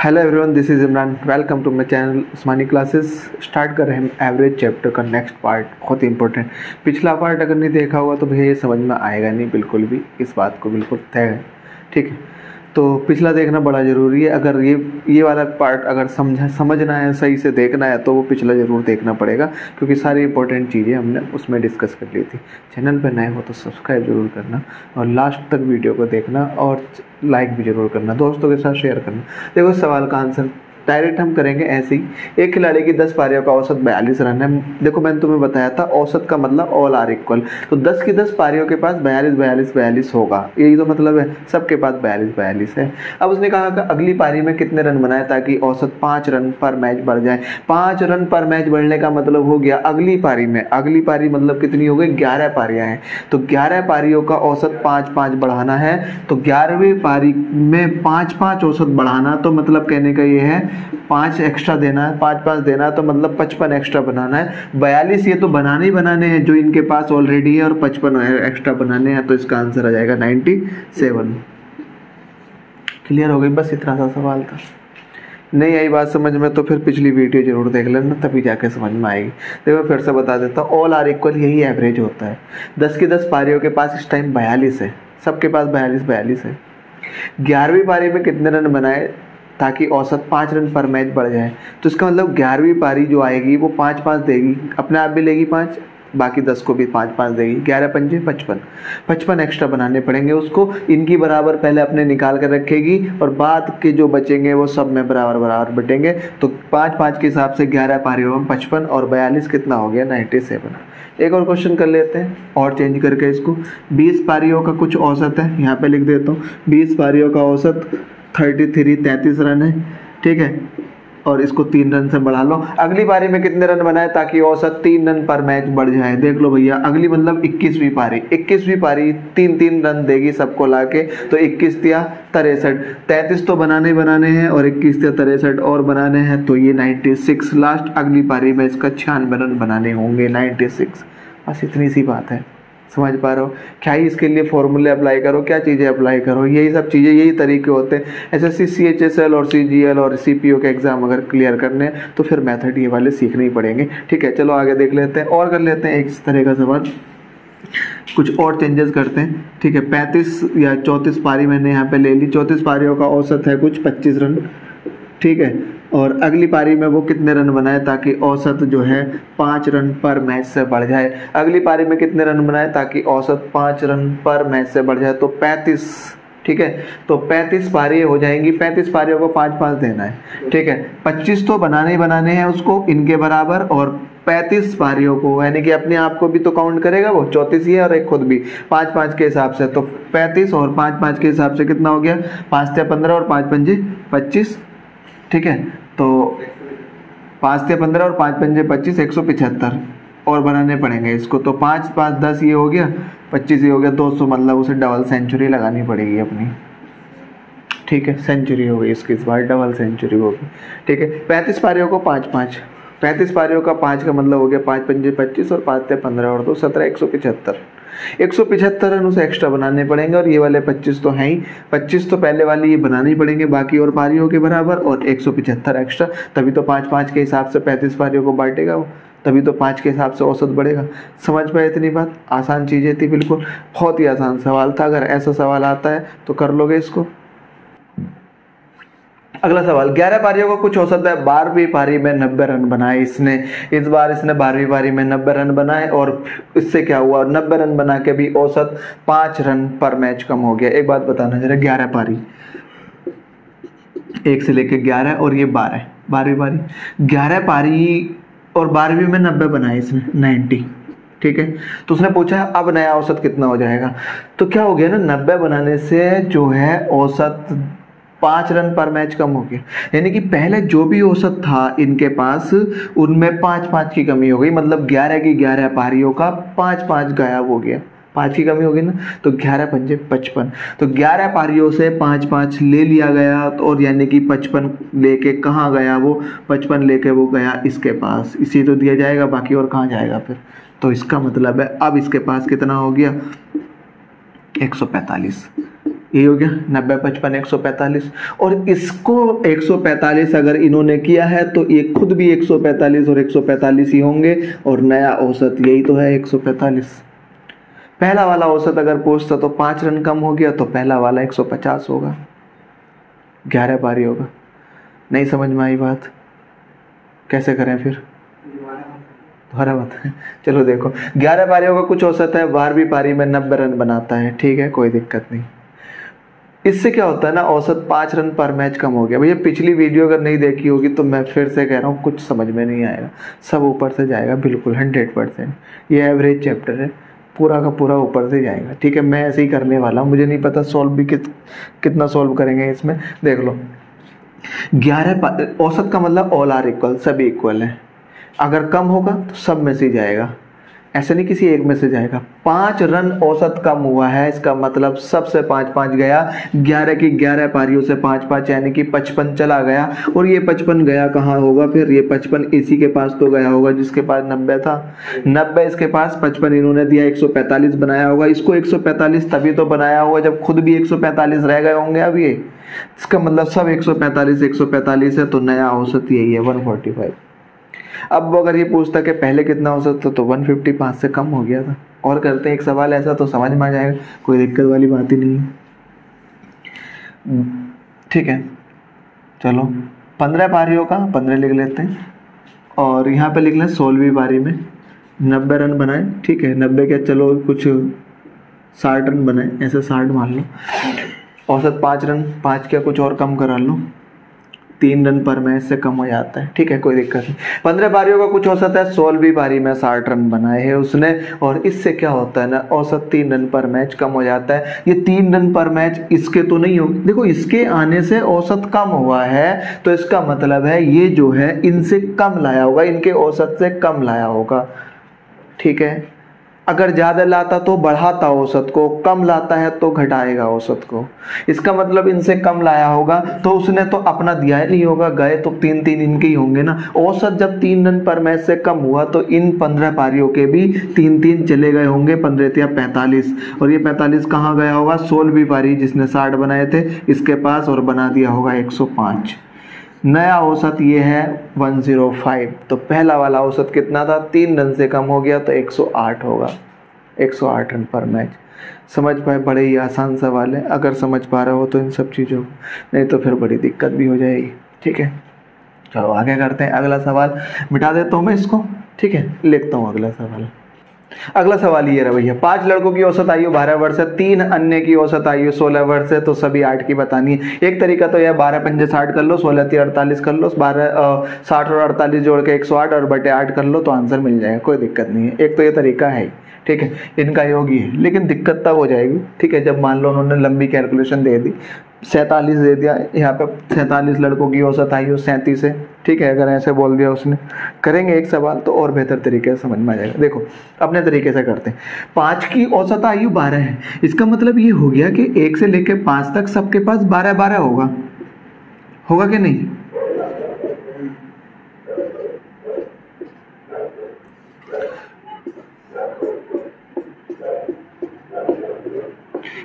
Hello everyone, this is Imran. Welcome to my channel Usmani classes. Start कर रहे हैं हम एवरेज चैप्टर का नेक्स्ट पार्ट, बहुत ही इंपॉर्टेंट। पिछला पार्ट अगर नहीं देखा होगा तो भैया ये समझ में आएगा नहीं, बिल्कुल भी, इस बात को बिल्कुल तय है, ठीक है। तो पिछला देखना बड़ा ज़रूरी है। अगर ये वाला पार्ट अगर समझना है, सही से देखना है, तो वो पिछला ज़रूर देखना पड़ेगा, क्योंकि सारी इंपॉर्टेंट चीज़ें हमने उसमें डिस्कस कर ली थी। चैनल पर नए हो तो सब्सक्राइब जरूर करना और लास्ट तक वीडियो को देखना और लाइक भी जरूर करना, दोस्तों के साथ शेयर करना। देखो सवाल का आंसर डायरेक्ट हम करेंगे ऐसे ही। एक खिलाड़ी की 10 पारियों का औसत 42 रन है। देखो मैंने तुम्हें बताया था औसत का मतलब ऑल आर इक्वल, तो 10 की 10 पारियों के पास 42 होगा, यही तो मतलब है, सबके पास 42 है। अब उसने कहा कि अगली पारी में कितने रन बनाए ताकि औसत 5 रन पर मैच बढ़ जाए। 5 रन पर मैच बढ़ने का मतलब हो गया अगली पारी में, अगली पारी मतलब कितनी हो गई, 11 पारियां हैं, तो 11 पारियों का औसत 5-5 बढ़ाना है। तो 11वीं पारी में 5-5 औसत बढ़ाना, तो मतलब कहने का ये है 5 एक्स्ट्रा देना है, 5-5 देना है, तो मतलब 55 एक्स्ट्रा बनाना है। 42 ये तो बनाने ही बनाने हैं जो इनके पास ऑलरेडी है, और 55 एक्स्ट्रा बनाने हैं, तो इसका आंसर आ जाएगा 97। क्लियर हो गई? बस इतना सा सवाल था। नहीं आई बात समझ में तो फिर पिछली वीडियो जरूर देख लेना, तभी जाके समझ में आएगी। देखो फिर से बता देता हूँ, ऑल आर इक्वल यही एवरेज होता है। 10 की 10 पारियों के पास इस टाइम 42 है, सबके पास 42 है। 11वीं पारी में कितने रन बनाए ताकि औसत 5 रन पर मैच बढ़ जाए, तो इसका मतलब 11वीं पारी जो आएगी वो 5-5 देगी, अपने आप भी लेगी 5, बाकी 10 को भी 5-5 देगी। 11 पंजे 55 एक्स्ट्रा बनाने पड़ेंगे उसको। इनकी बराबर पहले अपने निकाल कर रखेगी और बाद के जो बचेंगे वो सब में बराबर बटेंगे। तो 5-5 के हिसाब से 11 पारियों में 55 और 42 कितना हो गया, 97। एक और क्वेश्चन कर लेते हैं और चेंज करके इसको। 20 पारियों का कुछ औसत है, यहाँ पे लिख देता हूँ। 20 पारियों का औसत 33 रन है, ठीक है, और इसको 3 रन से बढ़ा लो। अगली पारी में कितने रन बनाए ताकि औसत 3 रन पर मैच बढ़ जाए। देख लो भैया, अगली मतलब 21वीं पारी, 21वीं पारी 3-3 रन देगी सबको लाके, तो 21 या 63, 33 तो बनाने हैं और 21 या 63 और बनाने हैं, तो ये 96 लास्ट अगली पारी में इसका 96 रन बनाने होंगे, 96। बस इतनी सी बात है। समझ पा रहे हो? क्या ही इसके लिए फॉर्मूले अप्लाई करो, क्या चीज़ें अप्लाई करो, यही सब चीज़ें, यही तरीके होते हैं। एसएससी CHSL और CGL और CPO के एग्जाम अगर क्लियर करने हैं तो फिर मेथड ये वाले सीखने ही पड़ेंगे, ठीक है। चलो आगे देख लेते हैं और कर लेते हैं एक इस तरह का सवाल, कुछ और चेंजेस करते हैं, ठीक है। 35 या 34 पारी मैंने यहाँ पे ले ली। 34 पारियों का औसत है कुछ 25 रन, ठीक है, और अगली पारी में वो कितने रन बनाए ताकि औसत जो है 5 रन पर मैच से बढ़ जाए। अगली पारी में कितने रन बनाए ताकि औसत 5 रन पर मैच से बढ़ जाए, तो 35, ठीक है। तो 35 पारी हो जाएंगी, 35 पारियों को 5-5 देना है, ठीक है। 25 तो बनाने हैं उसको इनके बराबर, और 35 पारियों को यानी कि अपने आप को भी तो काउंट करेगा वो, 34 ही है और एक खुद भी, 5-5 के हिसाब से। तो 35 और 5-5 के हिसाब से कितना हो गया, 5 या 15 और 5 पंजे 25, ठीक है। तो 5 या 15 और 5 पंजे 25, 175 और बनाने पड़ेंगे इसको। तो 5-5 10 ये हो गया, 25 ये हो गया, 200, मतलब उसे डबल सेंचुरी लगानी पड़ेगी अपनी, ठीक है। सेंचुरी हो गई इसकी, इस बार डबल सेंचुरी होगी, ठीक है। 35 पारियों को 5-5, 35 पारियों का 5 का मतलब हो गया 5 पंजे 25 और 5 या 15 और 2 17, 175 रन उसे एक्स्ट्रा बनाने पड़ेंगे। और ये वाले 25 तो हैं ही, 25 तो पहले वाली ये बनानी ही पड़ेंगे बाकी और पारियों के बराबर, और 175 एक्स्ट्रा, तभी तो 5-5 के हिसाब से 35 पारियों को बांटेगा वो, तभी तो 5 के हिसाब से औसत बढ़ेगा। समझ पाए इतनी बात? आसान चीज़ें थी बिल्कुल, बहुत ही आसान सवाल था। अगर ऐसा सवाल आता है तो कर लोगे इसको। अगला सवाल, 11 पारियों का कुछ औसत है। 12वीं पारी में 90 रन बनाए इसने। इस बार इसने 12वीं पारी में 90 रन बनाए, और इससे क्या हुआ, 90 रन बना के भी औसत 5 रन पर मैच कम हो गया। एक बात बताना जरा, 11 पारी, 1 से लेके 11 और ये 12वीं पारी, 11 पारी और 12वीं में 90 बनाए इसने, 90, ठीक है। तो उसने पूछा है अब नया औसत कितना हो जाएगा। तो क्या हो गया ना, 90 बनाने से जो है औसत 5 रन पर मैच कम हो गया, यानी कि पहले जो भी औसत था इनके पास उनमें 5-5 की कमी हो गई, मतलब 11 की 11 पारियों का 5-5 गायब हो गया, 5 की कमी होगी ना, तो 11 पंजे 55, तो 11 पारियों से 5-5 ले लिया गया, और यानी कि 55 लेके कहाँ गया वो, 55 लेके वो गया इसके पास, इसी तो दिया जाएगा, बाकी और कहाँ जाएगा फिर। तो इसका मतलब है अब इसके पास कितना हो गया, 145, ये हो गया 90 55 145, और इसको 145 अगर इन्होंने किया है तो ये खुद भी 145 और 145 ही होंगे, और नया औसत यही तो है 145। पहला वाला औसत अगर पूछता तो 5 रन कम हो गया तो पहला वाला 150 होगा, 11 पारी होगा। नहीं समझ में आई बात? कैसे करें फिर? दोबारा बताएं। चलो देखो, 11 पारियों का कुछ औसत है, 12वीं पारी में 90 रन बनाता है, ठीक है, कोई दिक्कत नहीं। इससे क्या होता है ना, औसत 5 रन पर मैच कम हो गया। भैया पिछली वीडियो अगर नहीं देखी होगी तो मैं फिर से कह रहा हूँ, कुछ समझ में नहीं आएगा, सब ऊपर से जाएगा बिल्कुल 100%। ये एवरेज चैप्टर है, पूरा का पूरा ऊपर से जाएगा, ठीक है। मैं ऐसे ही करने वाला हूँ, मुझे नहीं पता सॉल्व भी कितना सॉल्व करेंगे इसमें। देख लो, 11 औसत का मतलब ऑल आर इक्वल, सभी इक्वल हैं। अगर कम होगा तो सब में से जाएगा, ऐसे नहीं किसी एक में से जाएगा। 5 रन औसत कम हुआ है, इसका मतलब सबसे 5-5 गया। 11 की 11 पारियों से 5-5 यानी कि 55 चला गया, और ये 55 गया कहाँ होगा फिर? ये 55 इसी के पास तो गया होगा जिसके पास 90 था, 90 इसके पास, 55 इन्होंने दिया, 145 बनाया होगा। इसको 145 तभी तो बनाया होगा जब खुद भी 145 रह गए होंगे। अब ये इसका मतलब सब 145 है, तो नया औसत यही है 145। अब अगर ये पूछता कि पहले कितना औसत था तो 155 से कम हो गया था। और करते हैं एक सवाल ऐसा, तो समझ में आ जाएगा, कोई दिक्कत वाली बात ही नहीं है, ठीक है। चलो 15 पारियों का 15 लिख लेते हैं, और यहाँ पे लिख लें 16वीं पारी में 90 रन बनाए, ठीक है। 90 क्या, चलो कुछ 60 रन बनाए, ऐसे 60 मान लो। औसत 5 रन, 5 क्या कुछ और कम करा लो, 3 रन पर मैच से कम हो जाता है, ठीक है, कोई दिक्कत नहीं। 15 पारियों का कुछ औसत है, 16वीं पारी में 60 रन बनाए हैं उसने, और इससे क्या होता है ना, औसत 3 रन पर मैच कम हो जाता है। ये 3 रन पर मैच इसके तो नहीं हो, देखो इसके आने से औसत कम हुआ है, तो इसका मतलब है ये जो है इनसे कम लाया होगा, इनके औसत से कम लाया होगा, ठीक है। अगर ज़्यादा लाता तो बढ़ाता औसत को, कम लाता है तो घटाएगा औसत को। इसका मतलब इनसे कम लाया होगा तो उसने तो अपना दिया ही नहीं होगा, गए तो 3-3 इनके ही होंगे ना। औसत जब 3 रन पर मैच से कम हुआ तो इन 15 पारियों के भी 3-3 चले गए होंगे, 15 या 45, और ये 45 कहाँ गया होगा? 16वीं पारी जिसने 60 बनाए थे इसके पास, और बना दिया होगा 105। नया औसत ये है 105। तो पहला वाला औसत कितना था? 3 रन से कम हो गया तो 108 होगा, 108 रन पर मैच। समझ पाए? बड़े ही आसान सवाल है, अगर समझ पा रहे हो तो इन सब चीज़ों को, नहीं तो फिर बड़ी दिक्कत भी हो जाएगी, ठीक है। चलो आगे करते हैं, अगला सवाल मिटा देता हूँ मैं इसको, ठीक है, लिखता हूँ अगला सवाल। अगला सवाल ये रहा भैया, 5 लड़कों की औसत आयु 12 वर्ष है, 3 अन्य की औसत आयु 16 वर्ष है, तो सभी 8 की बतानी है। एक तरीका तो यह 12 पंजे 60 कर लो, 16 3 48 कर लो, 60 और 48 जोड़ के 108 और बटे 8 कर लो तो आंसर मिल जाएगा, कोई दिक्कत नहीं है। एक तो ये तरीका है, ठीक है, इनका योगी है, लेकिन दिक्कत तब हो जाएगी, ठीक है, जब मान लो उन्होंने लंबी कैलकुलेशन दे दी, 47 दे दिया, यहाँ पे 47 लड़कों की औसत आयु 37 है, ठीक है। अगर ऐसे बोल दिया उसने, करेंगे एक सवाल तो और बेहतर तरीके से समझ में आ जाएगा। देखो अपने तरीके से करते हैं, 5 की औसत आयु 12 है, इसका मतलब ये हो गया कि 1 से लेकर 5 तक सबके पास 12-12 होगा कि नहीं?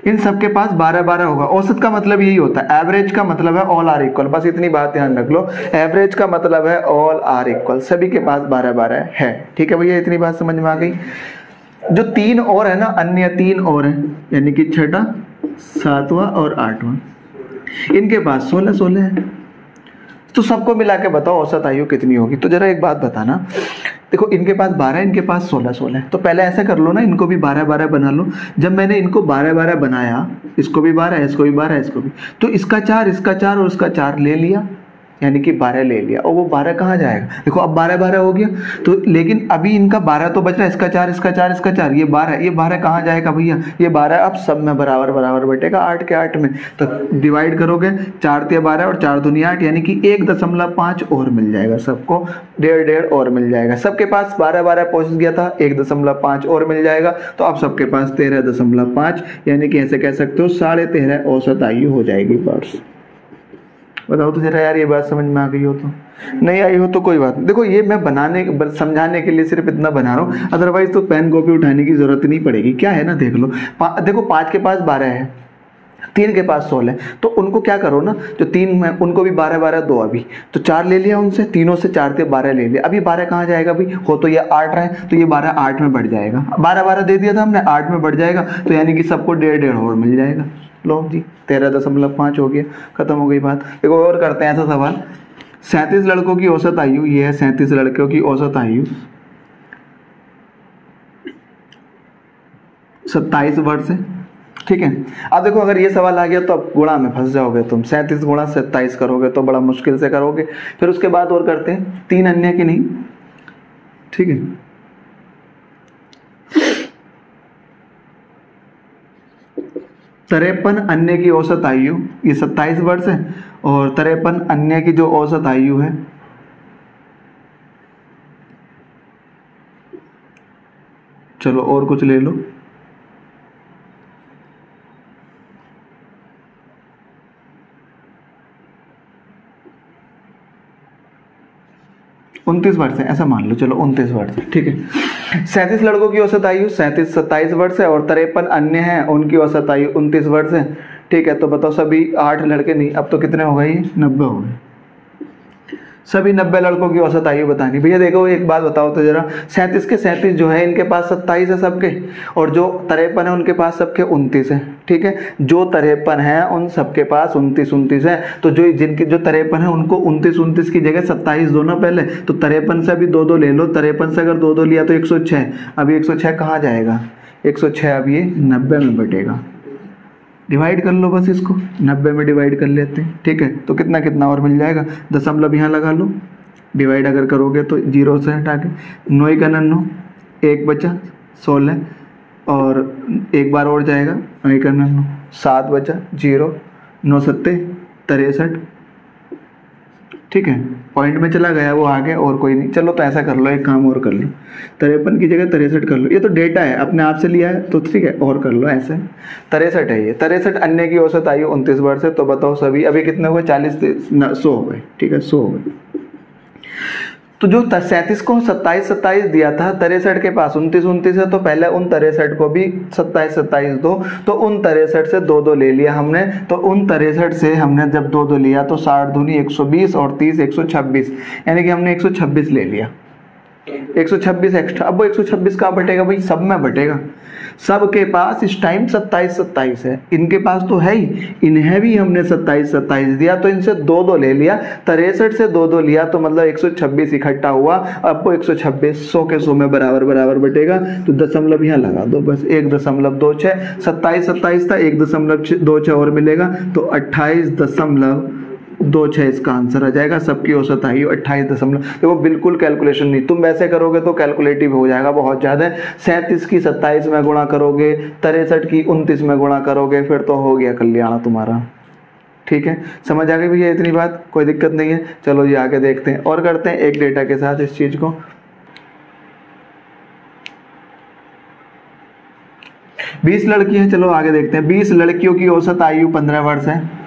इन सबके पास 12-12 होगा। औसत का मतलब यही होता है, एवरेज का मतलब है ऑल आर इक्वल, बस इतनी बात ध्यान रख लो, एवरेज का मतलब है ऑल आर इक्वल, सभी के पास 12-12 है, ठीक है भैया, इतनी बात समझ में आ गई। जो 3 और है ना, अन्य 3 और है, यानी कि 6वां 7वां और 8वां, इनके पास 16-16 है, तो सबको मिला के बताओ औसत आयु कितनी होगी। तो जरा एक बात बताना, देखो इनके पास 12, इनके पास 16-16 है, तो पहले ऐसा कर लो ना, इनको भी 12-12 बना लो। जब मैंने इनको 12-12 बनाया, इसको भी 12, इसको भी 12, इसको भी, तो इसका 4, इसका 4 और इसका 4 ले लिया, यानी कि 12 ले लिया, और वो 12 कहाँ जाएगा? देखो अब 12-12 हो गया, तो लेकिन अभी इनका 12 तो बच रहा है, इसका 4, इसका 4, इसका 4, ये 12 कहाँ जाएगा भैया? ये 12 अब सब में बराबर बराबर बटेगा, 8 के 8 में, तो डिवाइड करोगे, 4 × 12 और 4 दूनी 8, यानी कि 1.5 और मिल जाएगा सबको, 1.5 और मिल जाएगा। सबके पास 12-12 पहुंच गया था, 1.5 और मिल जाएगा, तो अब सबके पास 13.5, यानी कि ऐसे कह सकते हो 13.5 औसत आयु हो जाएगी बर्ड्स। बताओ तो जरा यार, ये बात समझ में आ गई हो तो? नहीं आई हो तो कोई बात नहीं। देखो ये मैं समझाने के लिए सिर्फ इतना बना रहा हूँ, अदरवाइज तो पेन कॉपी उठाने की जरूरत नहीं पड़ेगी। क्या है ना, देख लो, देखो 5 के पास 12 है, 3 के पास 16, तो उनको क्या करो ना, जो 3 में उनको भी 12 12 दो, अभी तो 4 ले लिया उनसे, तीनों से 4 थे 12 ले लिया। अभी 12 कहाँ जाएगा, अभी हो तो ये 8 रहे, तो ये 12 8 में बढ़ जाएगा, 12 12 दे दिया था हमने, 8 में बढ़ जाएगा, तो यानी कि सबको 1.5 और मिल जाएगा। लो जी 13.5 हो गया, खत्म हो गई बात। एक और करते हैं ऐसा सवाल, 37 लड़कों की औसत आयु, ये है 37 लड़कों की औसत आयु 27 वर्ष है, ठीक है। अब देखो अगर ये सवाल आ गया तो अब गुणा में फंस जाओगे तुम, 37 गुणा 27 करोगे तो बड़ा मुश्किल से करोगे। फिर उसके बाद और करते हैं 3 अन्य की नहीं, ठीक है। 53 अन्य की औसत आयु, ये 27 वर्ष है, और 53 अन्य की जो औसत आयु है चलो और कुछ ले लो, 29 वर्ष है, ऐसा मान लो, चलो 29 वर्ष है, ठीक है। 37 लड़कों की औसत आयु 27 वर्ष है, और 53 अन्य हैं उनकी औसत आयु 29 वर्ष है, ठीक है। तो बताओ सभी 8 लड़के नहीं, अब तो कितने हो गए, 90 हो गए। सभी 90 लड़कों की औसत आयु बतानी। भैया देखो एक बात बताओ तो जरा, 37 के 37 जो है इनके पास 27 है सबके, और जो 53 है उनके पास सबके 29 है, ठीक है। जो 53 है उन सबके पास 29 है, तो जो जिनके जो 53 है उनको 29 की जगह 27 दो ना पहले, तो 53 से अभी 2 ले लो, 53 से अगर 2 लिया तो 106, अभी 106 कहाँ जाएगा, 106 अब ये 90 में बटेगा, डिवाइड कर लो बस, इसको 90 में डिवाइड कर लेते हैं, ठीक है। तो कितना कितना और मिल जाएगा, दशमलव यहाँ लगा लो, डिवाइड अगर करोगे तो 0 से हटा के 9 का 9, 1 बचा 16, और एक बार और जाएगा 9 का 9, 7 बचा 0, 9 7 63, ठीक है। पॉइंट में चला गया वो आगे, और कोई नहीं। चलो तो ऐसा कर लो, एक काम और कर लो, 53 की जगह 63 कर लो, ये तो डेटा है अपने आप से लिया है तो ठीक है, और कर लो ऐसे, 63 है ये। 63 अन्य की औसत आयु 29 वर्ष है, तो बताओ सभी अभी कितने हुए, 40 100 हो गए, ठीक है 100 हो गए। तो जो 37 को 27 दिया था, 63 के पास 29 है, तो पहले उन 63 को भी 27 दो, तो उन 63 से 2 ले लिया हमने, तो उन 63 से हमने जब 2 लिया तो 60 दूनी 120 और 30 126, यानी कि हमने 126 ले लिया, 126 एक्स्ट्रा। अब वो 126 कहाँ बटेगा भाई, सब में बटेगा, सबके पास इस टाइम 27 है, इनके पास तो है ही, इन्हें भी हमने 27 दिया, तो इनसे 2 ले लिया, 63 से 2 लिया, तो मतलब 126 इकट्ठा हुआ। अब वो 126 100 के 100 में बराबर बराबर बटेगा, तो दशमलव यहाँ लगा दो बस, 1.26, 27 था, 1.26 और मिलेगा, तो 28.26 इसका आंसर आ जाएगा। सबकी औसत आयु 28 देखो बिल्कुल कैलकुलेशन नहीं, तुम वैसे करोगे तो कैलकुलेटिव हो जाएगा बहुत ज़्यादा। 37 की 27 में गुणा करोगे, 63 की 29 में गुणा करोगे, फिर तो हो गया कल्याण तुम्हारा, ठीक है। समझ आ गई भैया इतनी बात, कोई दिक्कत नहीं है। चलो ये आगे देखते हैं और करते हैं एक डेटा के साथ इस चीज़ को। 20 लड़की हैं, चलो आगे देखते हैं। 20 लड़कियों की औसत आयु 15 वर्ष है,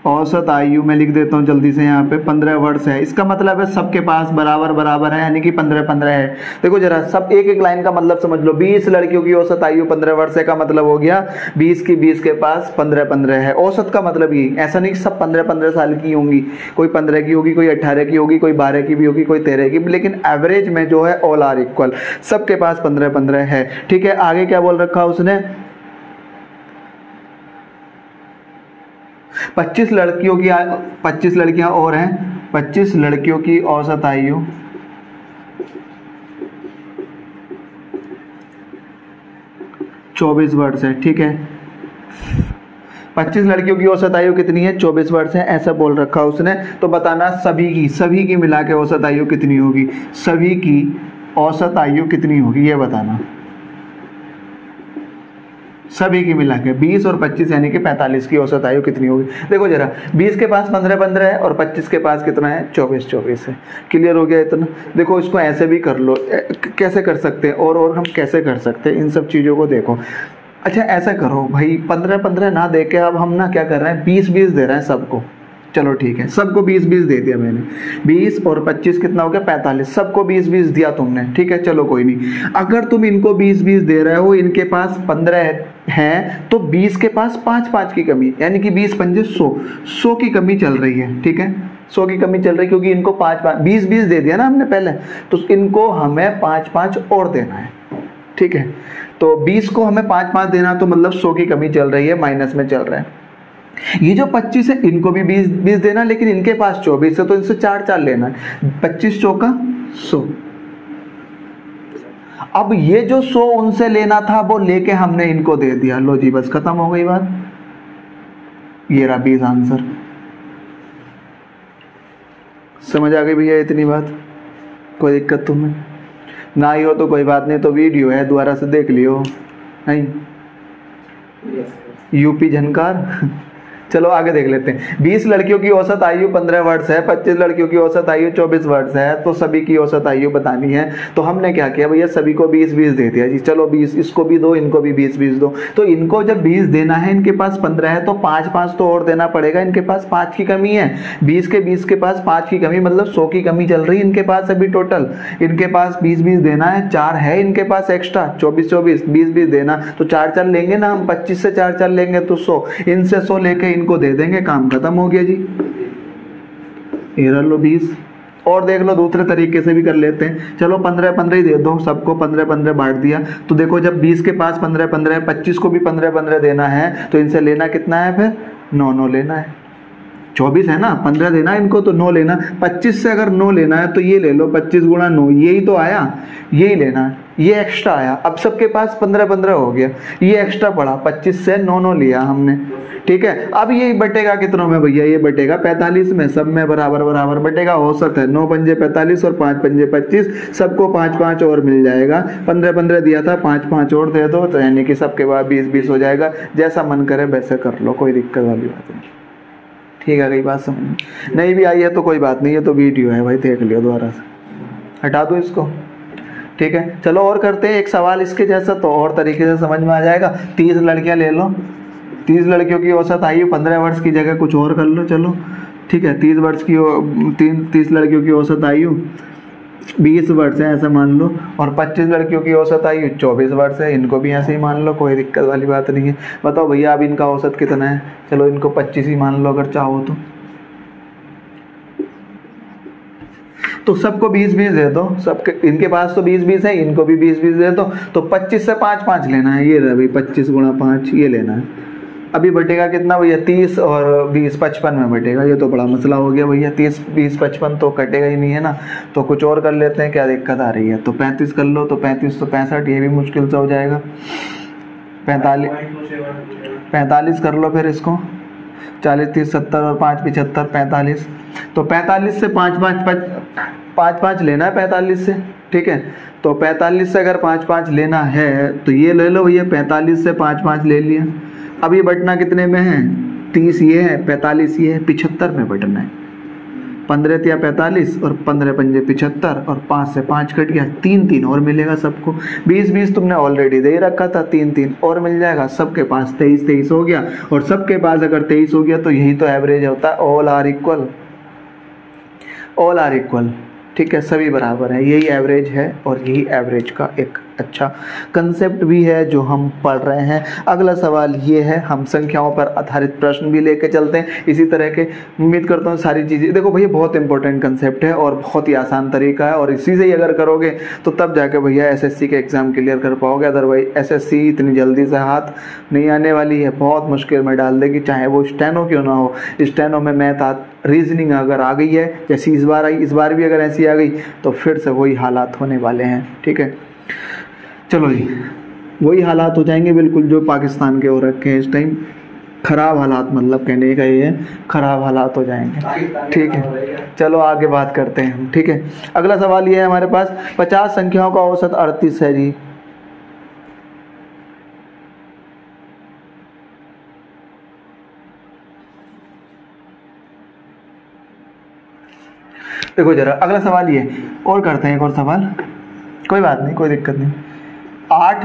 औसत आयु मैं लिख देता हूँ जल्दी से यहाँ पे 15 वर्ष है। इसका मतलब है सबके पास बराबर बराबर है, यानी कि 15 है। देखो जरा सब एक एक लाइन का मतलब समझ लो। 20 लड़कियों की औसत आयु 15 वर्ष है का मतलब हो गया 20 के पास 15 है। औसत का मतलब ये, ऐसा नहीं कि सब 15 साल की होंगी, कोई 15 की होगी, कोई 18 की होगी, कोई 12 की भी होगी, कोई 13 की भी, लेकिन एवरेज में जो है ऑल आर इक्वल, सबके पास 15 है, ठीक है। आगे क्या बोल रखा उसने, 25 लड़कियों की 25 लड़कियां और हैं, 25 लड़कियों की औसत आयु 24 वर्ष है, ठीक है। 25 लड़कियों की औसत आयु कितनी है, 24 वर्ष है, ऐसा बोल रखा उसने। तो बताना सभी की मिला के औसत आयु कितनी होगी, सभी की औसत आयु कितनी होगी ये बताना। सभी की मिला के 20 और 25 यानी कि 45 की औसत आयु कितनी होगी। देखो जरा 20 के पास 15 है और 25 के पास कितना है, 24 है। क्लियर हो गया इतना। देखो इसको ऐसे भी कर लो, कैसे कर सकते हैं और हम कैसे कर सकते हैं, इन सब चीज़ों को देखो। अच्छा ऐसा करो भाई, 15 ना दे के अब हम ना क्या कर रहे हैं, 20 दे रहे हैं सबको, चलो ठीक है, सबको 20-20 दे दिया मैंने, 20 और 25 कितना हो गया 45, सबको 20-20 दिया तुमने, ठीक है। चलो कोई नहीं, अगर तुम इनको 20-20 दे रहे हो, इनके पास 15 है, तो 20 के पास 5-5 की कमी, यानी कि 20 पंजे 100 की कमी चल रही है, ठीक है। 100 की कमी चल रही है, क्योंकि इनको 20-20 दे दिया ना हमने पहले, तो इनको हमें 5-5 और देना है, ठीक है। तो 20 को हमें 5-5 देना, तो मतलब 100 की कमी चल रही है, माइनस में चल रहा है। ये जो 25 है, इनको भी 20-20 देना, लेकिन इनके पास 24 है, तो इनसे 4-4 लेना है, 25 चौका 100। अब ये जो 100 उनसे लेना था, वो लेके हमने इनको दे दिया, लो जी बस खत्म हो गई बात। ये रहा 20 आंसर। समझ आ गई भैया इतनी बात? कोई दिक्कत तुम्हें ना ही हो तो कोई बात नहीं, तो वीडियो है, दोबारा से देख लियो, नहीं यूपी झनकार। चलो आगे देख लेते हैं। 20 लड़कियों की औसत आयु 15 वर्ष है, 25 लड़कियों की औसत आयु 24 वर्ष है, तो सभी की औसत आयु बतानी है। तो हमने क्या किया भैया, सभी को 20-20 दे दिया जी। चलो 20, इसको भी दो, इनको भी 20-20 दो। तो इनको जब 20 देना है, इनके पास 15 है, तो 5-5 तो और देना पड़ेगा, इनके पास 5 की कमी है। 20 के पास 5 की कमी, मतलब 100 की कमी चल रही है इनके पास अभी टोटल। इनके पास 20-20 देना है, 4 है इनके पास एक्स्ट्रा, 24-24, 20-20 देना, तो 4-4 लेंगे ना हम, 25 से 4-4 लेंगे तो 100, इनसे 100 लेके इनको दे देंगे, काम खत्म हो गया जी। ये लो 20। और देख लो, दूसरे तरीके से भी कर लेते हैं। चलो 15-15 ही दे दो सबको, 15-15 बांट दिया। तो देखो, जब 20 के पास 15-15 है, 25 को भी 15-15 देना है, तो इनसे लेना कितना है फिर, 9-9 लेना है। 24 है ना, 15 देना है इनको, तो 9 लेना। 25 से अगर 9 लेना है, तो ये ले लो, 25 गुणा 9, यही तो आया, यही लेना है। ये एक्स्ट्रा आया, अब सबके पास 15-15 हो गया, ये एक्स्ट्रा पड़ा, 25 से 9-9 लिया हमने, ठीक है। अब ये बटेगा कितनों में भैया, ये बटेगा 45 में, सब में बराबर बराबर बटेगा। औसत है 9 पंजे 45 और 5 पंजे 25, सबको 5-5 और मिल जाएगा। 15-15 दिया था, 5-5 और दे दो, तो यानी कि सबके बाद 20-20 हो जाएगा। जैसा मन करे वैसे कर लो, कोई दिक्कत वाली बात नहीं, ठीक है। कई बात समझ नहीं भी आई है तो कोई बात नहीं, है तो वीडियो है भाई, देख लियो दोबारा से, हटा दो इसको, ठीक है। चलो और करते हैं एक सवाल इसके जैसा, तो और तरीके से समझ में आ जाएगा। 30 लड़कियां ले लो, 30 लड़कियों की औसत आयु 15 वर्ष की जगह कुछ और कर लो, चलो ठीक है। 30 लड़कियों की औसत आयु 20 वर्ष है, ऐसा मान लो, और 25 लड़कियों की औसत आयु 24 वर्ष है, इनको भी ऐसे ही मान लो, कोई दिक्कत वाली बात नहीं है। बताओ भैया अब इनका औसत कितना है, चलो इनको 25 ही मान लो अगर चाहो तो सबको 20-20 दे दो, सबके इनके पास तो 20-20 है, इनको भी 20-20 दे दो। तो 25 से 5-5 लेना है, ये रहा भाई 25 गुणा 5, ये लेना है। अभी बटेगा कितना भैया, 30 और 20 55 में बटेगा। ये तो बड़ा मसला हो गया भैया, 30 20 55 तो कटेगा ही नहीं है ना, तो कुछ और कर लेते हैं, क्या दिक्कत आ रही है। तो 35 कर लो, तो 35 तो 65, ये भी मुश्किल से हो जाएगा। 45 कर लो फिर इसको, 40 30 70 और 5 75 45, तो 45 से 5-5 लेना है 45 से, ठीक है। तो 45 से अगर 5-5 लेना है, तो ये ले लो भैया, 45 से 5-5 ले लिया। अब ये बटना कितने में है, 30 ये है, 45 ये है, 75 में बटना है। 15 या 45 और 15 पंजे 75, और 5 से 5 कट गया, 3-3 और मिलेगा सबको। 20-20 तुमने ऑलरेडी दे ही रखा था, 3-3 और मिल जाएगा। सबके पास 23-23 हो गया, और सबके पास अगर 23 हो गया, तो यही तो एवरेज होता है, ऑल आर इक्वल, ठीक है, सभी बराबर है, यही एवरेज है। और यही एवरेज का एक अच्छा कंसेप्ट भी है जो हम पढ़ रहे हैं। अगला सवाल ये है, हम संख्याओं पर आधारित प्रश्न भी लेके चलते हैं इसी तरह के। उम्मीद करता हूँ सारी चीज़ें, देखो भैया बहुत इंपॉर्टेंट कंसेप्ट है और बहुत ही आसान तरीका है, और इसी से ही अगर करोगे तो तब जाके भैया एसएससी के एग्ज़ाम क्लियर कर पाओगे। अदरवाइज एसएससी इतनी जल्दी से हाथ नहीं आने वाली है, बहुत मुश्किल में डाल देगी, चाहे वो स्टेनो क्यों ना हो। स्टेनो में मैथ रीजनिंग अगर आ गई है, जैसी इस बार आई, इस बार भी अगर ऐसी आ गई, तो फिर से वही हालात होने वाले हैं, ठीक है। चलो जी, वही हालात हो जाएंगे बिल्कुल जो पाकिस्तान के हो रखे हैं इस टाइम। खराब हालात, मतलब कहने का ये है, खराब हालात हो जाएंगे, ठीक है। चलो आगे बात करते हैं हम, ठीक है। अगला सवाल ये है हमारे पास, 50 संख्याओं का औसत 38 है जी। देखो जरा अगला सवाल ये, और करते हैं एक और सवाल, कोई बात नहीं, कोई दिक्कत नहीं। 8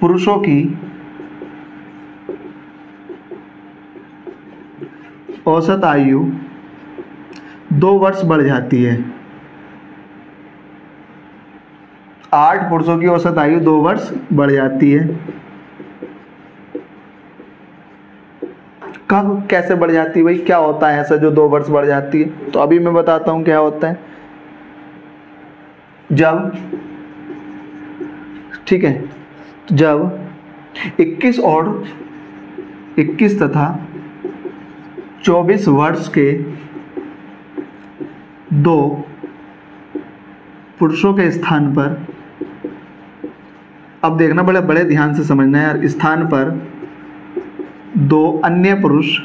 पुरुषों की औसत आयु 2 वर्ष बढ़ जाती है। 8 पुरुषों की औसत आयु 2 वर्ष बढ़ जाती है। कब कैसे बढ़ जाती है भाई, क्या होता है ऐसा जो 2 वर्ष बढ़ जाती है? तो अभी मैं बताता हूं क्या होता है। जब, ठीक है, जब 21 तथा 24 वर्ष के 2 पुरुषों के स्थान पर, अब देखना बड़े बड़े ध्यान से समझना है यार, स्थान पर 2 अन्य पुरुष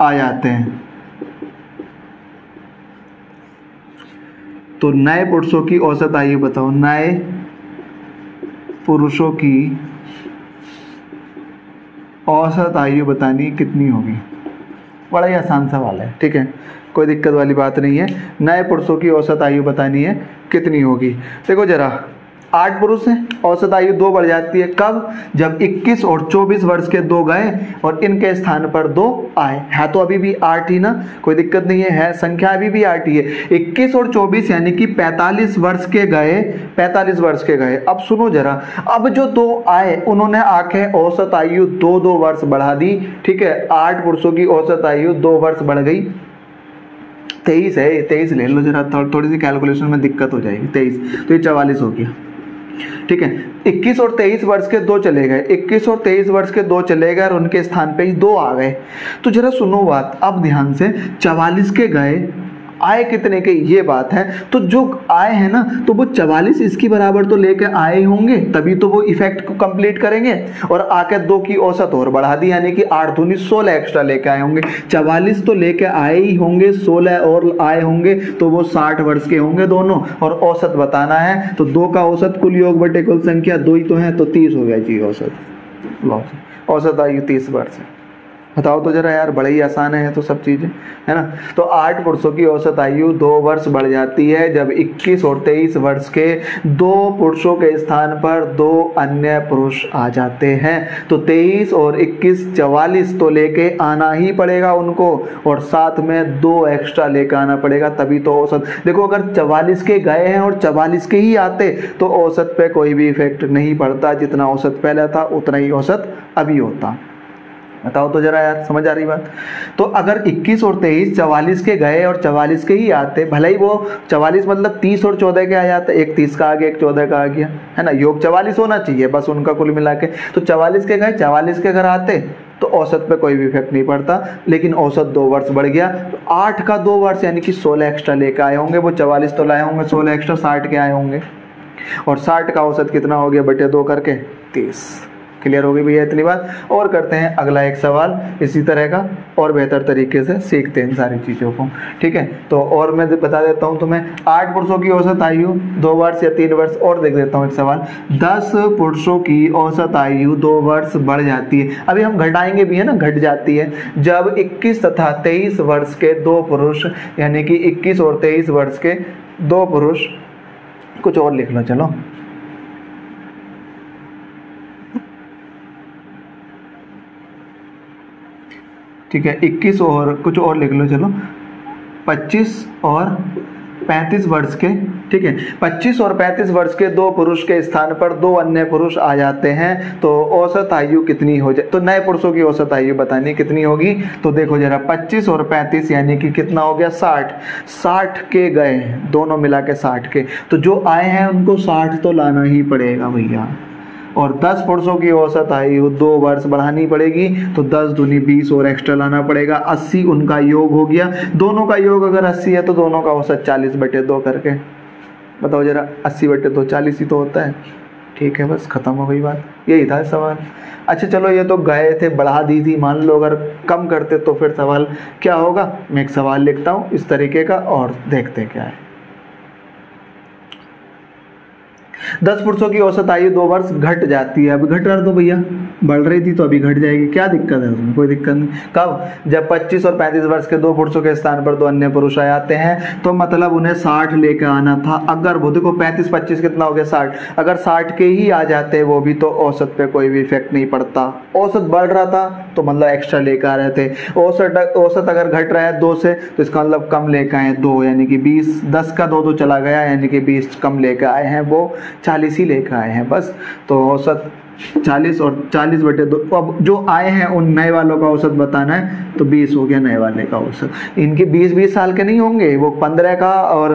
आ जाते हैं, तो नए पुरुषों की औसत आयु बताओ। नए पुरुषों की औसत आयु बतानी कितनी होगी? बड़ा ही आसान सवाल है, ठीक है, कोई दिक्कत वाली बात नहीं है। नए पुरुषों की औसत आयु बतानी है कितनी होगी। देखो जरा, 8 पुरुष हैं, औसत आयु 2 बढ़ जाती है। कब? जब 21 और 24 वर्ष के 2 गए और इनके स्थान पर 2 आए। है तो अभी भी 8 ही ना, कोई दिक्कत नहीं है, संख्या अभी भी 8 ही है। 21 और 24 यानी कि 45 वर्ष के गए, 45 वर्ष के गए। अब सुनो जरा, अब जो 2 आए उन्होंने आके औसत आयु 2 वर्ष बढ़ा दी, ठीक है। 8 पुरुषों की औसत आयु 2 वर्ष बढ़ गई। 23 है, 23 ले लो जरा, थोड़ी सी कैलकुलेशन में दिक्कत हो जाएगी। 23 तो ये 44 हो गया, ठीक है। 21 और 23 वर्ष के 2 चले गए, 21 और 23 वर्ष के 2 चले गए और उनके स्थान पे ही 2 आ गए। तो जरा सुनो बात, अब ध्यान से, 44 के गए, आए कितने के, ये बात है। तो जो आए हैं ना, तो वो 44 इसकी बराबर तो लेके आए ही होंगे, तभी तो वो इफेक्ट को कंप्लीट करेंगे। और आके 2 की औसत और बढ़ा दी, यानी कि 8 दूनी 16 एक्स्ट्रा लेके आए होंगे। 44 तो लेके आए ही होंगे, 16 और आए होंगे, तो वो 60 वर्ष के होंगे दोनों। और औसत बताना है तो 2 का औसत कुल योग बटे कुल संख्या 2 ही तो है, तो 30 हो गया जी औसत। औसत आयु 30 वर्ष है। बताओ तो जरा यार, बड़े ही आसान है तो सब चीज़ें, है ना। तो 8 पुरुषों की औसत आयु 2 वर्ष बढ़ जाती है जब 21 और 23 वर्ष के 2 पुरुषों के स्थान पर 2 अन्य पुरुष आ जाते हैं। तो 23 और 21 44 तो लेके आना ही पड़ेगा उनको, और साथ में 2 एक्स्ट्रा लेके आना पड़ेगा, तभी तो औसत। देखो अगर 44 के गए हैं और 44 के ही आते तो औसत पे कोई भी इफेक्ट नहीं पड़ता, जितना औसत पहले था उतना ही औसत अभी होता। बताओ तो जरा यार, समझ आ रही बात? तो अगर 21 और 23 44 के गए और 44 के ही आते, भले ही वो 44 मतलब 30 और 14 के आ जाते, एक 30 का आ गया, एक 14 का आ गया, है ना। योग 44 होना चाहिए बस उनका कुल मिला के। तो 44 के गए, 44 के घर आते तो औसत पे कोई भी इफेक्ट नहीं पड़ता, लेकिन औसत 2 वर्ष बढ़ गया। तो 8 का 2 वर्ष यानी कि 16 एक्स्ट्रा लेके आए होंगे, वो 44 तो लाए होंगे, 16 एक्स्ट्रा 60 के आए होंगे। और 60 का औसत कितना हो गया बटे 2 करके 30। क्लियर हो गई भैया इतनी बात? और करते हैं अगला एक सवाल इसी तरह का, और बेहतर तरीके से सीखते हैं इन सारी चीज़ों को, ठीक है। तो और मैं बता देता हूँ तुम्हें, 8 पुरुषों की औसत आयु 2 वर्ष या 3 वर्ष। और देख देता हूँ एक सवाल, 10 पुरुषों की औसत आयु 2 वर्ष बढ़ जाती है। अभी हम घटाएंगे भी है ना, घट जाती है जब 21 तथा 23 वर्ष के 2 पुरुष, यानी कि 21 और 23 वर्ष के 2 पुरुष, कुछ और लिख लो चलो, ठीक है। 21 और कुछ और लिख लो चलो, 25 और 35 वर्ष के, ठीक है। 25 और 35 वर्ष के 2 पुरुष के स्थान पर 2 अन्य पुरुष आ जाते हैं, तो औसत आयु कितनी हो जाए? तो नए पुरुषों की औसत आयु बतानी कितनी होगी? तो देखो जरा, 25 और 35 यानी कि कितना हो गया 60। 60 के गए, दोनों मिला के 60 के, तो जो आए हैं उनको 60 तो लाना ही पड़ेगा भैया। और 10 पुरुषों की औसत आयु 2 वर्ष बढ़ानी पड़ेगी, तो 10 दूनी 20 और एक्स्ट्रा लाना पड़ेगा। 80 उनका योग हो गया, दोनों का योग अगर 80 है तो दोनों का औसत 40 बटे 2 करके, बताओ जरा, 80 बटे 2 40 ही तो होता है, ठीक है। बस खत्म हो गई बात, यही था सवाल। अच्छा चलो, ये तो गए थे, बढ़ा दी थी, मान लो अगर कम करते तो फिर सवाल क्या होगा। मैं एक सवाल लिखता हूँ इस तरीके का और देखते क्या है। 10 पुरुषों की औसत आयु 2 वर्ष घट जाती है, अब घट कर दो भैया, बढ़ रही थी तो अभी घट जाएगी, क्या दिक्कत है उसमें, कोई दिक्कत नहीं। कब? जब 25 और 35 वर्ष के दो पुरुषों के स्थान पर दो अन्य पुरुष आ जाते हैं तो मतलब उन्हें 60 लेकर आना था। अगर वो देखो 35-25 कितना हो गया 60, अगर 60 के ही आ जाते वो भी तो औसत पे कोई भी इफेक्ट नहीं पड़ता। औसत बढ़ रहा था तो मतलब एक्स्ट्रा लेकर आ रहे थे, औसत अगर घट रहा है 2 से तो इसका मतलब कम लेकर आए 2, यानी कि 20, 10 का 2 चला गया, यानी कि 20 कम लेकर आए हैं, वो 40 ही लेकर आए हैं बस। तो औसत 40 और 40/2, अब जो आए हैं उन नए वालों का औसत बताना है तो 20 हो गया नए वाले का औसत। इनके 20-20 साल के नहीं होंगे, वो 15 का और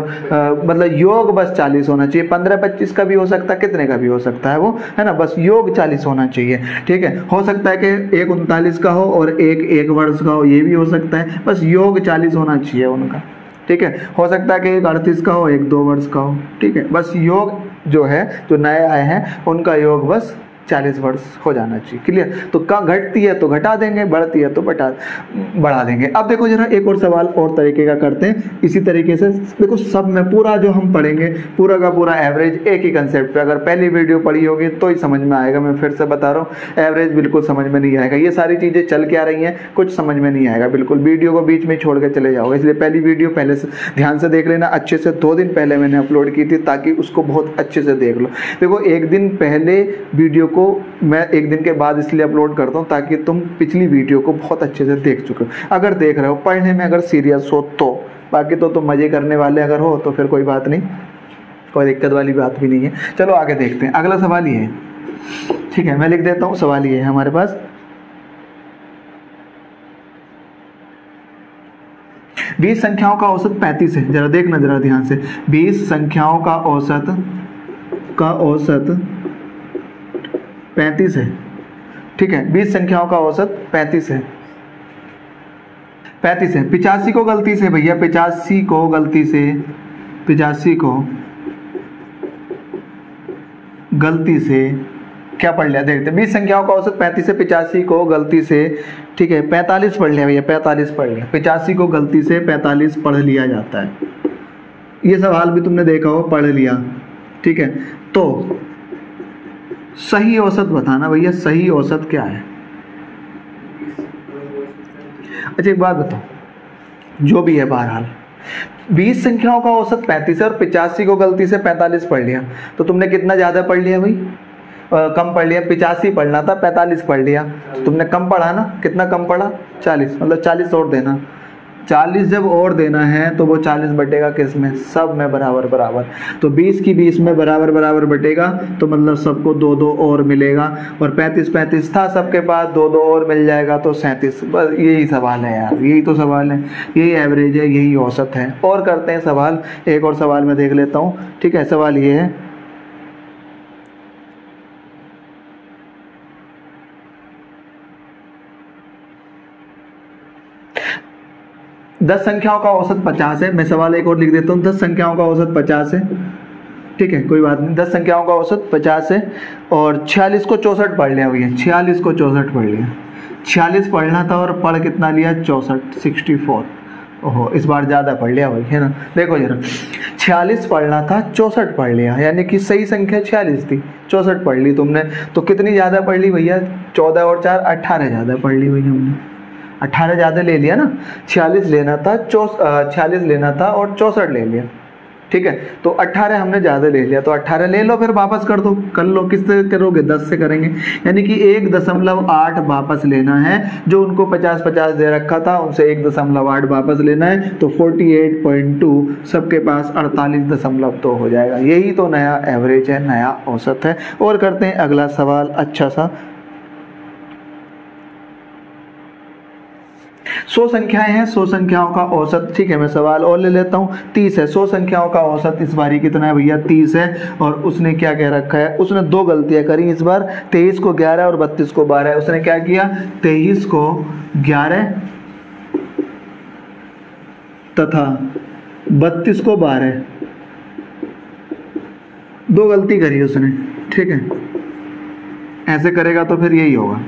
मतलब योग बस 40 होना चाहिए। 15-25 का भी हो सकता है, कितने का भी हो सकता है वो, है ना, बस योग 40 होना चाहिए। ठीक है, हो सकता है कि एक 39 का हो और एक 1 वर्ष का हो, ये भी हो सकता है, बस योग 40 होना चाहिए उनका। ठीक है, हो सकता है कि एक 38 का हो, एक 2 वर्ष का हो। ठीक है, बस योग जो है, जो नए आए हैं उनका योग बस 40 वर्ष हो जाना चाहिए। क्लियर? तो कहाँ घटती है तो घटा देंगे, बढ़ती है तो बढ़ा देंगे। अब देखो जरा एक और सवाल और तरीके का करते हैं इसी तरीके से। देखो सब में पूरा जो हम पढ़ेंगे पूरा का पूरा एवरेज एक ही कंसेप्ट पे, अगर पहली वीडियो पढ़ी होगी तो ही समझ में आएगा। मैं फिर से बता रहा हूँ, एवरेज बिल्कुल समझ में नहीं आएगा। ये सारी चीज़ें चल के आ रही हैं, कुछ समझ में नहीं आएगा बिल्कुल, वीडियो को बीच में छोड़ के चले जाओगे। इसलिए पहली वीडियो पहले से ध्यान से देख लेना, अच्छे से 2 दिन पहले मैंने अपलोड की थी ताकि उसको बहुत अच्छे से देख लो। देखो एक दिन पहले वीडियो को मैं एक दिन के बाद इसलिए अपलोड करता हूँ ताकि तुम पिछली वीडियो को बहुत अच्छे से देख चुके हो, अगर देख रहे हो, पढ़ने में अगर सीरियस हो तो। बाकी तो तुम मज़े करने वाले अगर हो तो फिर कोई बात नहीं, कोई दिक्कत वाली बात भी नहीं है। चलो आगे देखते हैं। अगला सवाल ये है, ठीक है, मैं लिख देता हूँ। सवाल ये है हमारे पास, 20 संख्याओं का औसत 35 है। जरा देखना जरा ध्यान से, 20 संख्याओं का औसत 35 है। ठीक है, 20 संख्याओं का औसत 35 है। 85 को गलती से भैया, 85 को गलती से क्या पढ़ लिया देखते हैं। 20 संख्याओं का औसत 35 है, 85 को गलती से, ठीक है, 45 पढ़ लिया भैया, 45 पढ़ लिया। 85 को गलती से 45 पढ़ लिया जाता है। ये सवाल भी तुमने देखा हो, पढ़ लिया। ठीक है, तो सही औसत बताना भैया, सही औसत क्या है। अच्छा एक बात बताओ, जो भी है बहरहाल 20 संख्याओं का औसत 35 है और 85 को गलती से 45 पढ़ लिया, तो तुमने कितना ज़्यादा पढ़ लिया भाई? कम पढ़ लिया। 85 पढ़ना था, 45 पढ़ लिया, तो तुमने कम पढ़ा ना। कितना कम पढ़ा? 40, मतलब 40 और देना। 40 जब और देना है तो वो 40 बटेगा किस में? सब में बराबर बराबर। तो 20 की 20 में बराबर बराबर बटेगा, तो मतलब सबको 2-2 और मिलेगा। और 35 था सबके पास, 2-2 और मिल जाएगा तो 37। बस यही सवाल है यार, यही तो सवाल है, यही एवरेज है, यही औसत है। और करते हैं सवाल, एक और सवाल मैं देख लेता हूँ। ठीक है, सवाल ये है, दस संख्याओं का औसत 50 है। मैं सवाल एक और लिख देता हूँ, 10 संख्याओं का औसत 50 है। ठीक है, कोई बात नहीं, 10 संख्याओं का औसत 50 है और 46 को 64 पढ़ लिया भैया, 46 को 64 पढ़ लिया। 46 पढ़ना था और पढ़ कितना लिया? 64। ओहो, इस बार ज़्यादा पढ़ लिया भाई, है ना। देखो जरा, 46 पढ़ना था, 64 पढ़ लिया, यानी कि सही संख्या 46 थी, 64 पढ़ ली तुमने। तो कितनी ज़्यादा पढ़ ली भैया? 14 और 4 18 ज़्यादा पढ़ ली भैया हमने, 18 ज़्यादा ले लिया ना। 46 लेना था, 46 लेना था और 64 ले लिया। ठीक है, तो 18 हमने ज़्यादा ले लिया, तो 18 ले लो, फिर वापस कर दो, कर लो। किससे करोगे? 10 से करेंगे, यानी कि 1.8 वापस लेना है। जो उनको 50-50 दे रखा था उनसे 1.8 वापस लेना है, तो 48.2 सबके पास 48.2 हो जाएगा। यही तो नया एवरेज है, नया औसत है। और करते हैं अगला सवाल अच्छा सा। 100 संख्याएं हैं, 100 संख्याओं का औसत। ठीक है, मैं सवाल और ले लेता हूँ। 30 है, 100 संख्याओं का औसत इस बारी कितना है भैया? 30 है। और उसने क्या कह रखा है? उसने 2 गलतियां करी इस बार, 23 को 11 और 32 को 12। उसने क्या किया? 23 को 11 तथा 32 को 12, 2 गलती करी उसने। ठीक है, ऐसे करेगा तो फिर यही होगा।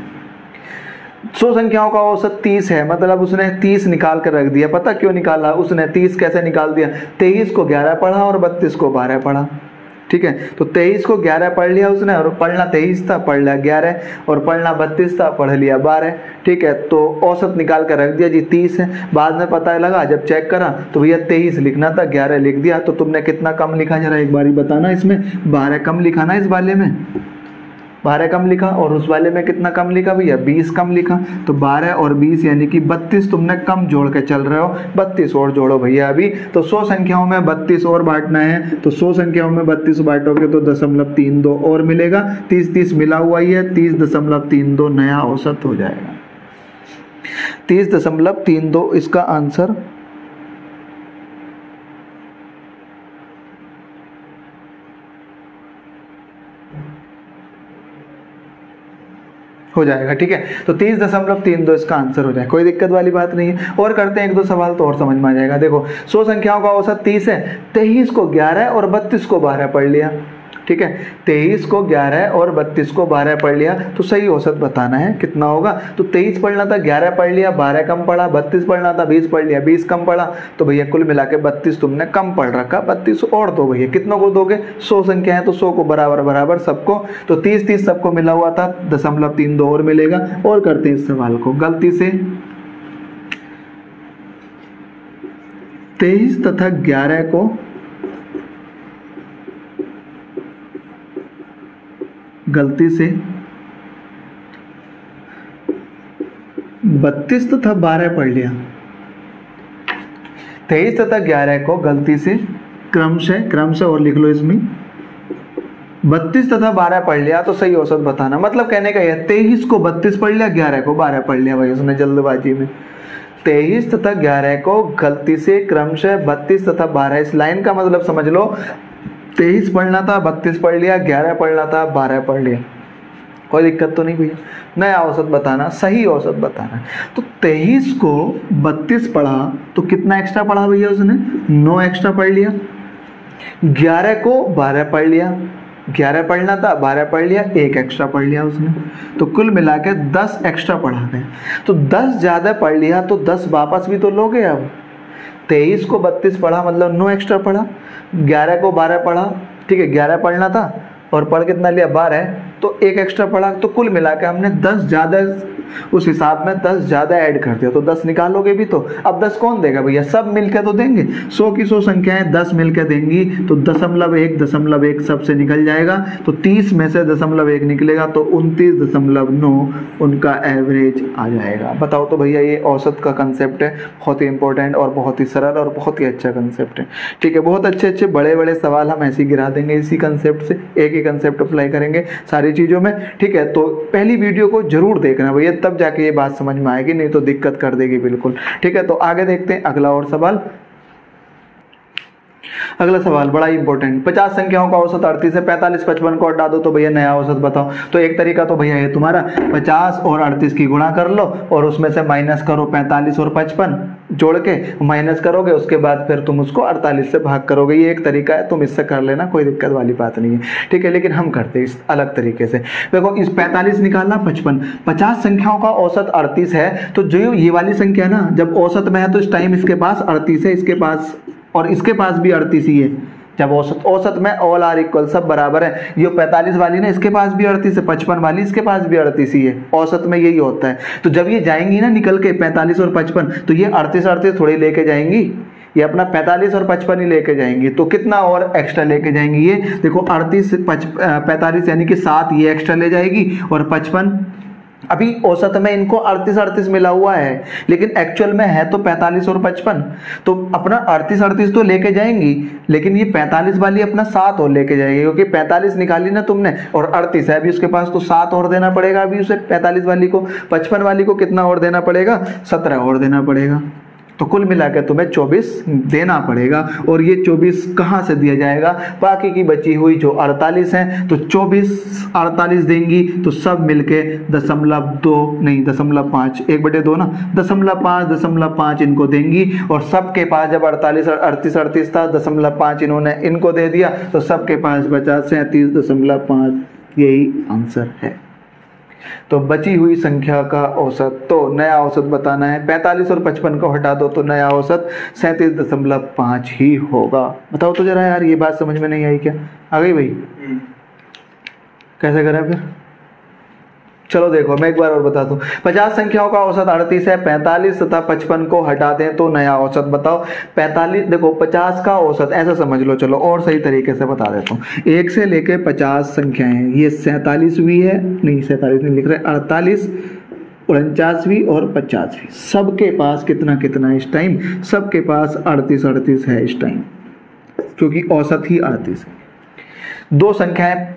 100 संख्याओं का औसत 30 है, मतलब उसने 30 निकाल कर रख दिया। पता क्यों निकाला उसने? 30 कैसे निकाल दिया? 23 को 11 पढ़ा और 32 को 12 पढ़ा। ठीक है। तो 23 को 11 पढ़ लिया उसने, और पढ़ना 23 था, पढ़ लिया 11, और पढ़ना 32 था, पढ़ लिया 12, ठीक है। तो औसत निकाल कर रख दिया जी 30 है। बाद में पता लगा जब चेक करा तो भैया 23 लिखना था, 11 लिख दिया। तो तुमने कितना कम लिखा जरा एक बारी बताना, इसमें 12 कम लिखा ना, इस वाले में 12 कम लिखा, और उस वाले में कितना कम लिखा भैया 20 कम लिखा। तो 12 और 20 यानी कि 32 तुमने कम जोड़ के चल रहे हो, 32 और जोड़ो भैया अभी। तो 100 संख्याओं में 32 और बांटना है, तो 100 संख्याओं में 32 बांटोगे तो 0.32 और मिलेगा। 30 मिला हुआ ही है, 30.32 नया औसत हो जाएगा। 30.32 इसका आंसर हो जाएगा, ठीक है। तो 30.32 इसका आंसर हो जाएगा, कोई दिक्कत वाली बात नहीं है। और करते हैं एक दो सवाल तो और समझ में आ जाएगा। देखो 100 संख्याओं का औसत 30 है, 23 को 11 और 32 को 12 पढ़ लिया, ठीक है। 23 को 11 और 32 को 12 पढ़ लिया, तो सही औसत बताना है कितना होगा। तो 23 पढ़ना था, 11 पढ़ लिया, 12 कम पढ़ा, 32 पढ़ना था, 20 पढ़ लिया, 20 कम पढ़ा। तो भैया कुल मिला के 32 तुमने कम पढ़ रखा, 32 और दो भैया, कितनों को दोगे, 100 संख्या है तो 100 को बराबर बराबर सबको। तो 30 सबको मिला हुआ था, 0.32 और मिलेगा। और करते हैं इस सवाल को, गलती से 23 तथा 11 को गलती से 32 तथा 12 पढ़ लिया। 23 तथा 11 को गलती से क्रमशः और लिख लो इसमें 32 तथा 12 पढ़ लिया, तो सही औसत बताना। मतलब कहने का यह 23 को 32 पढ़ लिया, 11 को 12 पढ़ लिया भाई उसने जल्दबाजी में। 23 तथा 11 को गलती से क्रमशः 32 तथा 12, इस लाइन का मतलब समझ लो 23 पढ़ना था, 32 पढ़ लिया, 11 पढ़ना था, 12 पढ़ लिया, कोई दिक्कत तो नहीं भैया। नया औसत बताना, सही औसत बताना। तो 23 को 32 पढ़ा तो कितना एक्स्ट्रा पढ़ा भैया उसने, 9 एक्स्ट्रा पढ़ लिया। 11 को 12 पढ़ लिया, 11 पढ़ना था, 12 पढ़ लिया, 1 एक्स्ट्रा पढ़ लिया उसने। तो कुल मिला के 10 एक्स्ट्रा पढ़ा गए। तो 10 ज़्यादा पढ़ लिया तो 10 वापस भी तो लोगे। अब 23 को 32 पढ़ा मतलब 9 एक्स्ट्रा पढ़ा, 11 को 12 पढ़ा, ठीक है, 11 पढ़ना था और पढ़ कितना लिया 12, तो 1 एक्स्ट्रा पढ़ा। तो कुल मिला के हमने 10 ज़्यादा, उस हिसाब में 10 ज़्यादा ऐड कर दिया, तो 10 निकालोगे भी तो। अब 10 कौन देगा भैया, सब मिलकर तो देंगे। 100 की 100 संख्याएं 10 मिलकर देंगी, तो 0.1 सबसे निकल जाएगा। तो 30 में से 0.1 निकलेगा तो 29.9 उनका एवरेज आ जाएगा। बताओ तो भैया, ये औसत का कंसेप्ट है, बहुत ही इंपॉर्टेंट और बहुत ही सरल और बहुत ही अच्छा कंसेप्ट है, ठीक है। बहुत अच्छे अच्छे बड़े बड़े सवाल हम ऐसे ही गिरा देंगे इसी कंसेप्ट से, एक ही कंसेप्ट अप्लाई करेंगे सारी चीज़ों में, ठीक है। तो पहली वीडियो को जरूर देखना भैया, तब जाके ये बात समझ में आएगी, नहीं तो दिक्कत कर देगी बिल्कुल, ठीक है। तो आगे देखते हैं अगला और सवाल। अगला सवाल बड़ा इंपॉर्टेंट, 50 संख्याओं का औसत 38 है, 45 55 को हटा दो तो भैया नया औसत बताओ। तो एक तरीका तो भैया ये तुम्हारा 50 और 38 की गुणा कर लो और उसमें से माइनस करो 45 और 55 जोड़ के माइनस करोगे, उसके बाद फिर तुम उसको 48 से भाग करोगे। ये एक तरीका है, तुम इससे कर लेना, कोई दिक्कत वाली बात नहीं है, ठीक है। लेकिन हम करते हैं इस अलग तरीके से। देखो इस 45 निकालना 55, 50 संख्याओं का औसत 38 है, तो जो ये वाली संख्या ना जब औसत में है तो इस टाइम इसके पास 38 है, इसके पास और इसके पास भी 38 ही है। जब औसत में ऑल आर इक्वल, सब बराबर है। ये 45 वाली ना इसके पास भी 38 है, 55 वाली इसके पास भी 38 ही है। औसत में यही होता है। तो जब ये जाएंगी ना निकल के 45 और 55, तो ये 38 थोड़ी लेके जाएंगी, ये अपना 45 और 55 ही लेके जाएंगी। तो कितना और एक्स्ट्रा लेके जाएंगी, ये देखो 45 यानी कि 7 ये एक्स्ट्रा ले जाएगी, और 55 अभी औसत में इनको 38 मिला हुआ है, लेकिन एक्चुअल में है तो 45 और 55। तो अपना 38 तो लेके जाएंगी, लेकिन ये 45 वाली अपना 7 और लेके जाएगी, क्योंकि 45 निकाली ना तुमने और 38 है अभी उसके पास, तो 7 और देना पड़ेगा अभी उसे 45 वाली को। 55 वाली को कितना और देना पड़ेगा, 17 और देना पड़ेगा। तो कुल मिलाकर तुम्हें 24 देना पड़ेगा। और ये 24 कहाँ से दिया जाएगा, बाकी की बची हुई जो 48 है, तो 24 48 देंगी तो सब मिलके 0.5 1/2 ना, 0.5 इनको देंगी। और सबके पास जब 38 था 0.5 इन्होंने इनको दे दिया, तो सबके पास बचा 37.5। यही आंसर है, तो बची हुई संख्या का औसत, तो नया औसत बताना है। 45 और 55 को हटा दो तो नया औसत 37.5 ही होगा। बताओ तो जरा यार, ये बात समझ में नहीं आई क्या? आ गई भाई? कैसे करें फिर? चलो देखो मैं एक बार और बता दूं। 50 संख्याओं का औसत 38 है। 45 तथा 55 को हटा दें तो नया औसत बताओ। 45 देखो 50 का औसत ऐसा समझ लो, चलो और सही तरीके से बता देता हूँ। 1 से लेके 50 संख्याएं हैं, ये 47वीं है, नहीं 47 नहीं लिख रहे, 48, 49वीं और 50वीं। सबके पास कितना कितना इस टाइम? सबके पास 38 है इस टाइम, क्योंकि औसत ही 38 है। दो संख्याएं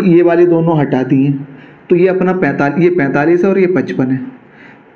ये वाली दोनों हटा दी हैं, तो ये अपना 45, ये 45 है और ये 55 है।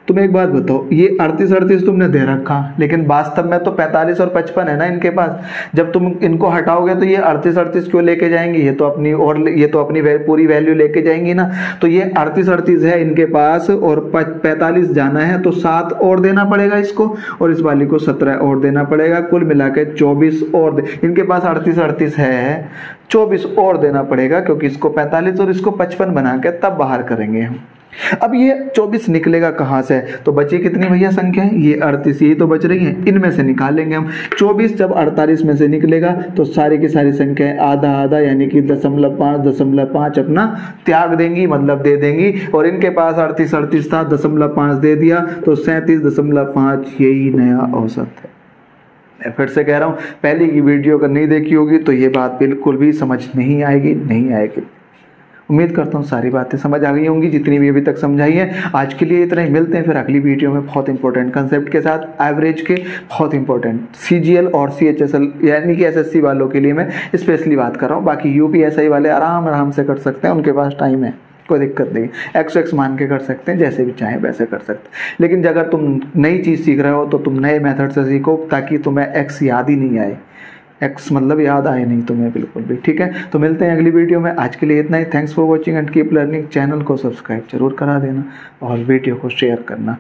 तुम एक बात बताओ, ये 38 तुमने दे रखा, लेकिन वास्तव में तो 45 और 55 है ना इनके पास। जब तुम इनको हटाओगे तो ये 38 क्यों लेके जाएंगी? ये तो अपनी और ये तो अपनी पूरी वैल्यू लेके जाएंगी ना। तो ये 38 है इनके पास और 45 जाना है, तो 7 और देना पड़ेगा इसको, और इस वाली को 17 और देना पड़ेगा। कुल मिला के 24 और इनके पास 38 है, 24 और देना पड़ेगा, क्योंकि इसको 45 और इसको 55 बना के तब बाहर करेंगे हम। अब ये 24 निकलेगा कहाँ से? तो बची कितनी भैया संख्या है? ये 38, यही तो बच रही है, इनमें से निकालेंगे हम। 24 जब 48 में से निकलेगा तो सारी की सारी संख्याएं आधा आधा यानी कि 0.5 अपना त्याग देंगी, मतलब दे देंगी। और इनके पास 38 था, 0.5 दे दिया, तो 37.5 यही नया औसत है। मैं फिर से कह रहा हूँ, पहले की वीडियो अगर नहीं देखी होगी तो ये बात बिल्कुल भी समझ नहीं आएगी। उम्मीद करता हूँ सारी बातें समझ आ गई होंगी जितनी भी अभी तक समझाई है। आज के लिए इतना ही, मिलते हैं फिर अगली वीडियो में बहुत इंपॉर्टेंट कंसेप्ट के साथ, एवरेज के बहुत इंपॉर्टेंट CGL और CHSL यानी कि SSC वालों के लिए मैं स्पेशली बात कर रहा हूँ। बाकी UPSI वाले आराम से कर सकते हैं, उनके पास टाइम है, कोई दिक्कत नहीं। x मान के कर सकते हैं, जैसे भी चाहें वैसे कर सकते हैं। लेकिन अगर तुम नई चीज़ सीख रहे हो तो तुम नए मेथड से सीखो, ताकि तुम्हें x याद ही नहीं आए, x मतलब याद आए नहीं तुम्हें बिल्कुल भी। ठीक है, तो मिलते हैं अगली वीडियो में। आज के लिए इतना ही। Thanks for watching and keep learning. Channel को सब्सक्राइब जरूर करा देना और वीडियो को शेयर करना